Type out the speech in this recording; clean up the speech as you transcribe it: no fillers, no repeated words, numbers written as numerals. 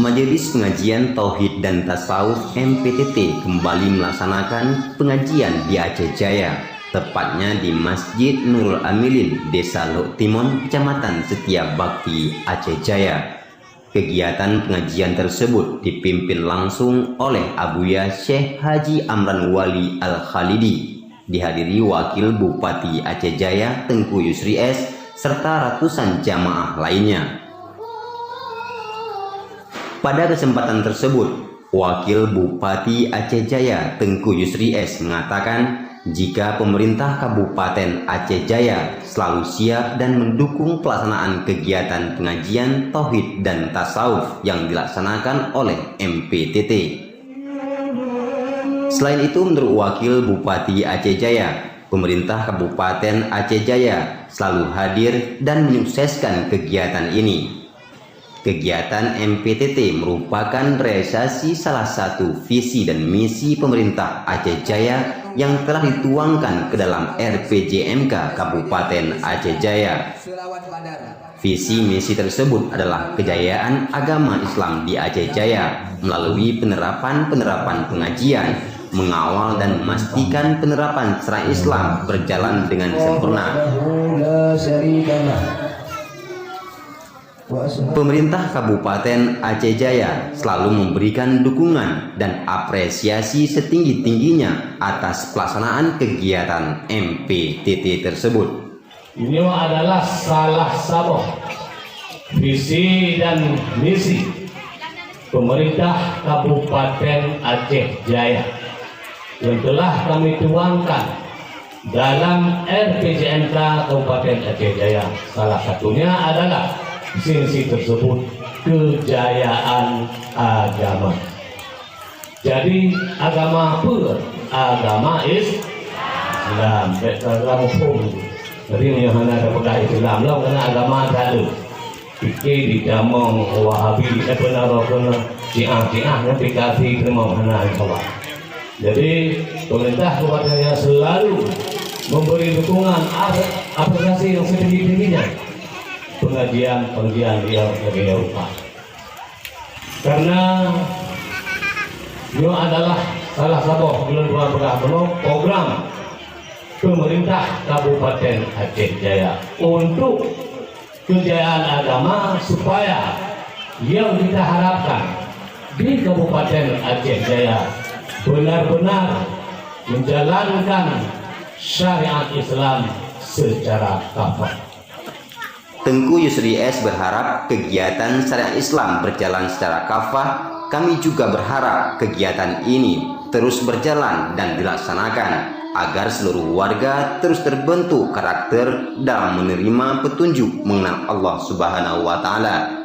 Majelis Pengajian Tauhid dan Tasawuf MPTT kembali melaksanakan pengajian di Aceh Jaya, tepatnya di Masjid Nurul Amilin, Desa Lok Timon, Kecamatan Setia Bakti, Aceh Jaya. Kegiatan pengajian tersebut dipimpin langsung oleh Abuya Syekh Haji Amran Wali Al-Khalidi, dihadiri Wakil Bupati Aceh Jaya Tengku Yusri S, serta ratusan jamaah lainnya. Pada kesempatan tersebut, Wakil Bupati Aceh Jaya Tengku Yusri S mengatakan jika pemerintah Kabupaten Aceh Jaya selalu siap dan mendukung pelaksanaan kegiatan pengajian tauhid dan tasawuf yang dilaksanakan oleh MPTT. Selain itu, menurut Wakil Bupati Aceh Jaya, pemerintah Kabupaten Aceh Jaya selalu hadir dan menyukseskan kegiatan ini. Kegiatan MPTT merupakan realisasi salah satu visi dan misi pemerintah Aceh Jaya yang telah dituangkan ke dalam RPJMK Kabupaten Aceh Jaya. Visi misi tersebut adalah kejayaan agama Islam di Aceh Jaya melalui penerapan pengajian, mengawal dan memastikan penerapan syariat Islam berjalan dengan sempurna. Pemerintah Kabupaten Aceh Jaya selalu memberikan dukungan dan apresiasi setinggi-tingginya atas pelaksanaan kegiatan MPTT tersebut. Ini adalah salah satu visi dan misi pemerintah Kabupaten Aceh Jaya yang telah kami tuangkan dalam RPJMK Kabupaten Aceh Jaya. Salah satunya adalah visi tersebut kejayaan agama. Jadi agama apa? Agama Islam. Agama hukum. Jadi yang ada pegang Islam lah, karena agama tak ada. Fikir di jamong Wahabi, benar Syiah yang dikasih terima mana insyaAllah. Jadi pemerintah Kabupaten selalu memberi dukungan apresiasi yang setinggi-tingginya pengajian yang lebih rupa, karena ini adalah salah satu program pemerintah Kabupaten Aceh Jaya untuk kejayaan agama, supaya yang kita harapkan di Kabupaten Aceh Jaya benar-benar menjalankan syariat Islam secara kafah. Tengku Yusri S berharap kegiatan syariat Islam berjalan secara kafah. Kami juga berharap kegiatan ini terus berjalan dan dilaksanakan agar seluruh warga terus terbentuk karakter dalam menerima petunjuk mengenal Allah Subhanahu wa Ta'ala